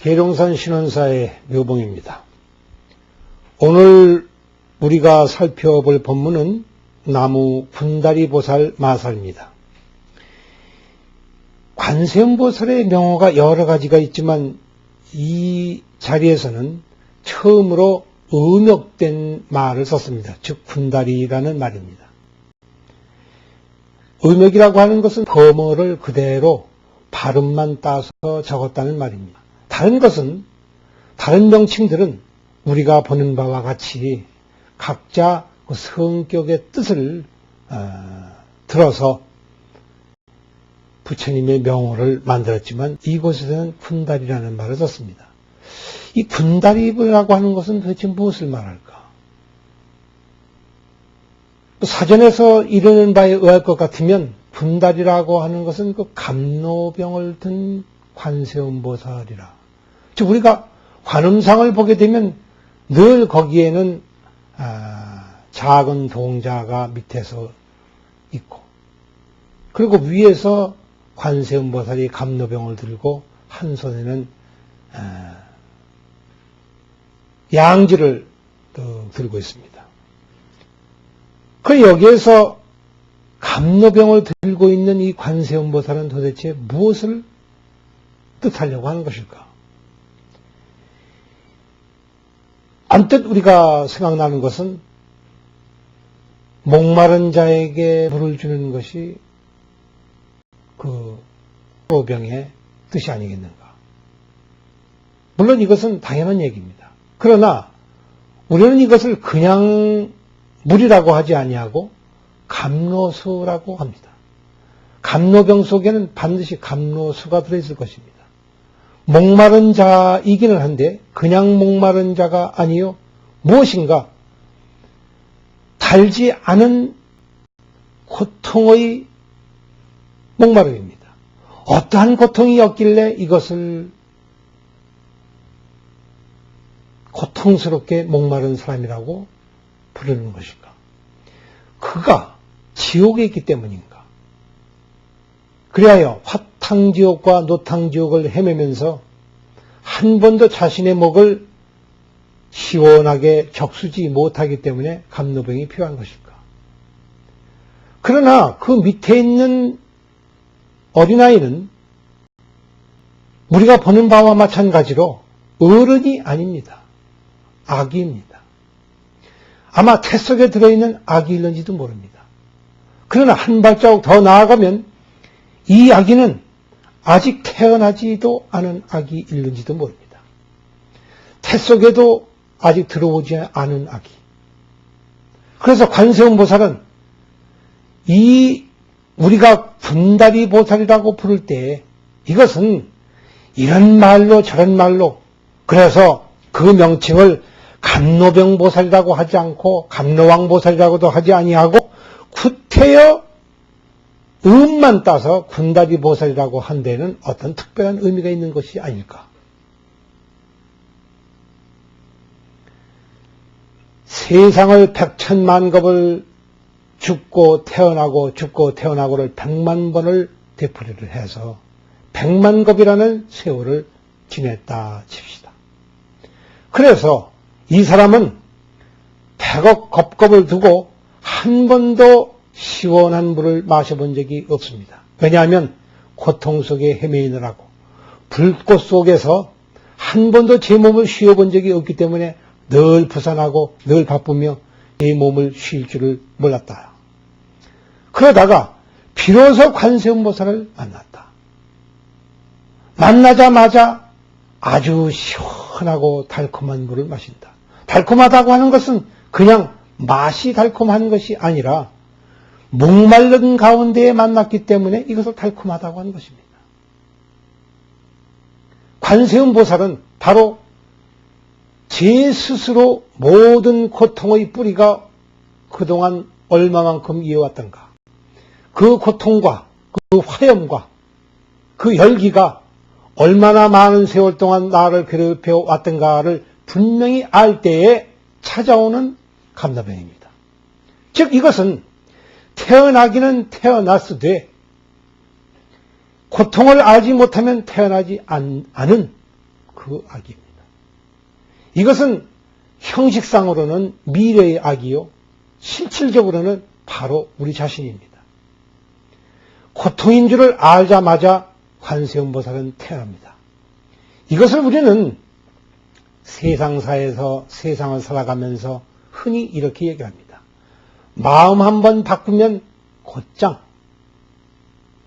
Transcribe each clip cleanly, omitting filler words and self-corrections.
계룡산 신원사의 묘봉입니다. 오늘 우리가 살펴볼 법문은 나무 군다리보살 마살입니다. 관세음보살의 명호가 여러 가지가 있지만 이 자리에서는 처음으로 음역된 말을 썼습니다. 즉 군다리라는 말입니다. 음역이라고 하는 것은 범어를 그대로 발음만 따서 적었다는 말입니다. 다른 것은, 다른 명칭들은 우리가 보는 바와 같이 각자 그 성격의 뜻을 들어서 부처님의 명호를 만들었지만 이곳에서는 군다리라는 말을 썼습니다. 이 군다리라고 하는 것은 도대체 무엇을 말할까? 사전에서 이르는 바에 의할 것 같으면 군다리라고 하는 것은 그 감노병을 든 관세음보살이라. 즉 우리가 관음상을 보게 되면 늘 거기에는 작은 동자가 밑에서 있고, 그리고 위에서 관세음보살이 감노병을 들고 한 손에는 양지를 들고 있습니다. 그 여기에서 감노병을 들고 있는 이 관세음보살은 도대체 무엇을 뜻하려고 하는 것일까? 언뜻 우리가 생각나는 것은 목마른 자에게 물을 주는 것이 그 소병의 뜻이 아니겠는가. 물론 이것은 당연한 얘기입니다. 그러나 우리는 이것을 그냥 물이라고 하지 아니하고 감노수라고 합니다. 감노병 속에는 반드시 감노수가 들어있을 것입니다. 목마른 자이기는 한데 그냥 목마른 자가 아니요 무엇인가 달지 않은 고통의 목마름입니다. 어떠한 고통이 었길래 이것을 고통스럽게 목마른 사람이라고 부르는 것인가? 그가 지옥에 있기 때문인가? 그리하여 화탕지옥과 노탕지옥을 헤매면서 한 번도 자신의 목을 시원하게 적수지 못하기 때문에 감노병이 필요한 것일까? 그러나 그 밑에 있는 어린아이는 우리가 보는 바와 마찬가지로 어른이 아닙니다. 아기입니다. 아마 태 속에 들어있는 아기 있는지도 모릅니다. 그러나 한 발자국 더 나아가면 이 아기는 아직 태어나지도 않은 아기 있는지도 모릅니다. 태 속에도 아직 들어오지 않은 아기. 그래서 관세음보살은 이 우리가 군다리보살이라고 부를 때 이것은 이런 말로 저런 말로, 그래서 그 명칭을 감노병보살이라고 하지 않고 감노왕보살이라고도 하지 아니하고 구태여 음만 따서 군다리보살이라고 한 데는 어떤 특별한 의미가 있는 것이 아닐까. 세상을 백천만겁을 죽고 태어나고 죽고 태어나고를 100만 번을 되풀이를 해서 100만겁이라는 세월을 지냈다 칩시다. 그래서 이 사람은 100억 겁겁을 두고 한 번도 시원한 물을 마셔본 적이 없습니다. 왜냐하면 고통 속에 헤매느라고 불꽃 속에서 한 번도 제 몸을 쉬어본 적이 없기 때문에 늘 부산하고 늘 바쁘며 제 몸을 쉴 줄을 몰랐다. 그러다가 비로소 관세음보살을 만났다. 만나자마자 아주 시원하고 달콤한 물을 마신다. 달콤하다고 하는 것은 그냥 맛이 달콤한 것이 아니라 목마른 가운데에 만났기 때문에 이것을 달콤하다고 하는 것입니다. 관세음보살은 바로 제 스스로 모든 고통의 뿌리가 그동안 얼마만큼 이어왔던가, 그 고통과 그 화염과 그 열기가 얼마나 많은 세월 동안 나를 괴롭혀 왔던가를 분명히 알 때에 찾아오는 감노병입니다. 즉 이것은 태어나기는 태어났으되 고통을 알지 못하면 태어나지 않은 그 악입니다. 이것은 형식상으로는 미래의 악이요, 실질적으로는 바로 우리 자신입니다. 고통인 줄을 알자마자 관세음보살은 태어납니다. 이것을 우리는 세상사에서 세상을 살아가면서 흔히 이렇게 얘기합니다. 마음 한번 바꾸면 곧장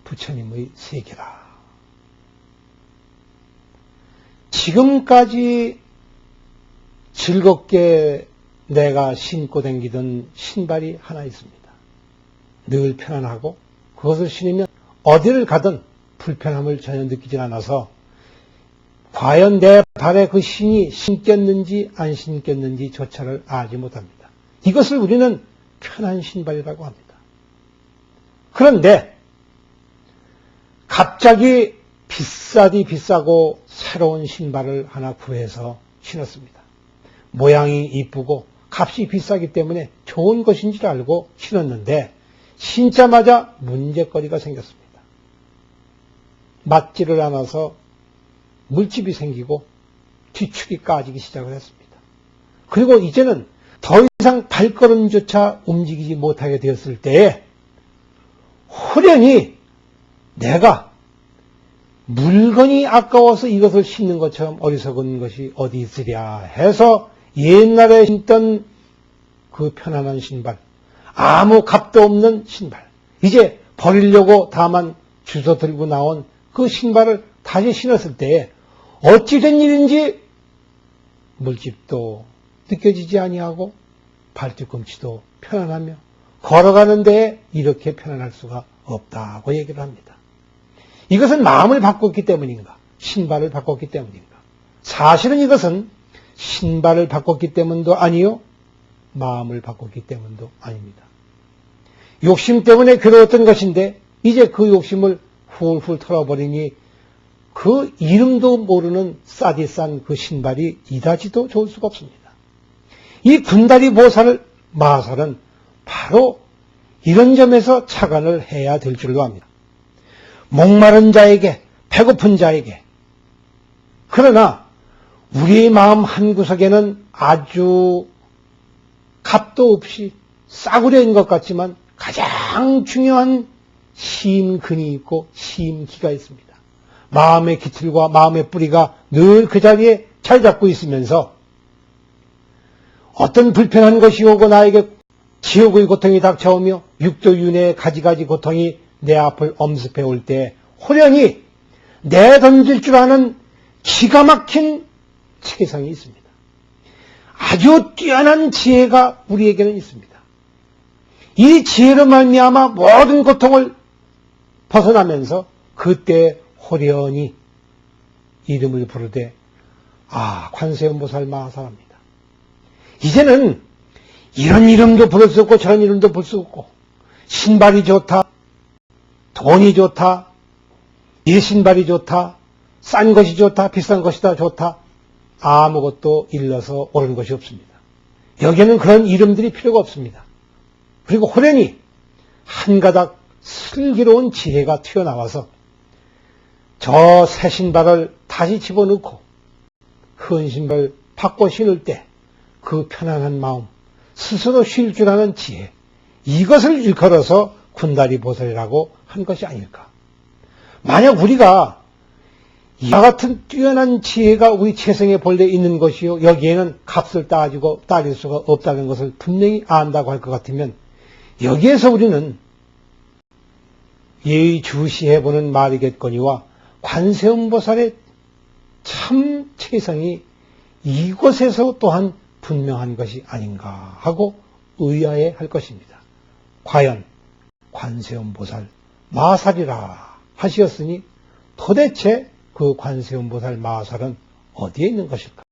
부처님의 세계라. 지금까지 즐겁게 내가 신고 다니던 신발이 하나 있습니다. 늘 편안하고 그것을 신으면 어디를 가든 불편함을 전혀 느끼지 않아서 과연 내 발에 그 신이 신겼는지 안 신겼는지 조차를 알지 못합니다. 이것을 우리는 편한 신발이라고 합니다. 그런데 갑자기 비싸디 비싸고 새로운 신발을 하나 구해서 신었습니다. 모양이 이쁘고 값이 비싸기 때문에 좋은 것인 줄 알고 신었는데 신자마자 문제거리가 생겼습니다. 맞지를 않아서 물집이 생기고 뒤축이 까지기 시작을 했습니다. 그리고 이제는 더 이상 발걸음조차 움직이지 못하게 되었을 때에 호련히 내가 물건이 아까워서 이것을 신는 것처럼 어리석은 것이 어디 있으랴 해서 옛날에 신던 그 편안한 신발, 아무 값도 없는 신발, 이제 버리려고 다만 주워 들고 나온 그 신발을 다시 신었을 때에 어찌 된 일인지 물집도 느껴지지 아니하고 발뒤꿈치도 편안하며 걸어가는 데에 이렇게 편안할 수가 없다고 얘기를 합니다. 이것은 마음을 바꿨기 때문인가? 신발을 바꿨기 때문인가? 사실은 이것은 신발을 바꿨기 때문도 아니요, 마음을 바꿨기 때문도 아닙니다. 욕심 때문에 괴로웠던 것인데 이제 그 욕심을 훌훌 털어버리니 그 이름도 모르는 싸디 싼 그 신발이 이다지도 좋을 수가 없습니다. 이 군다리 보살 마살은 바로 이런 점에서 착안을 해야 될 줄로 압니다. 목마른 자에게, 배고픈 자에게, 그러나 우리의 마음 한구석에는 아주 값도 없이 싸구려인 것 같지만 가장 중요한 심근이 있고 심기가 있습니다. 마음의 기틀과 마음의 뿌리가 늘 그 자리에 잘 잡고 있으면서 어떤 불편한 것이 오고 나에게 지옥의 고통이 닥쳐오며 육도윤회의 가지가지 고통이 내 앞을 엄습해 올 때 호련히 내던질 줄 아는 기가 막힌 체성이 있습니다. 아주 뛰어난 지혜가 우리에게는 있습니다. 이 지혜로 말미암아 모든 고통을 벗어나면서 그때 호련히 이름을 부르되 관세음보살 마살합니다. 이제는 이런 이름도 부를 수 없고 저런 이름도 부를 수 없고 신발이 좋다, 돈이 좋다, 이 신발이 좋다, 싼 것이 좋다, 비싼 것이다 좋다, 아무것도 일러서 옳은 것이 없습니다. 여기에는 그런 이름들이 필요가 없습니다. 그리고 호련히 한 가닥 슬기로운 지혜가 튀어나와서 저 새 신발을 다시 집어넣고 흔 신발 바꿔 신을 때 그 편안한 마음, 스스로 쉴 줄 아는 지혜, 이것을 일컬어서 군다리 보살이라고 한 것이 아닐까. 만약 우리가 이와 같은 뛰어난 지혜가 우리 체성에 본래 있는 것이요, 여기에는 값을 따지고 따질 수가 없다는 것을 분명히 안다고 할 것 같으면 여기에서 우리는 예의주시해보는 말이겠거니와 관세음보살의 참 체성이 이곳에서 또한 분명한 것이 아닌가 하고 의아해 할 것입니다. 과연 관세음보살 마살이라 하시었으니 도대체 그 관세음보살 마살은 어디에 있는 것일까?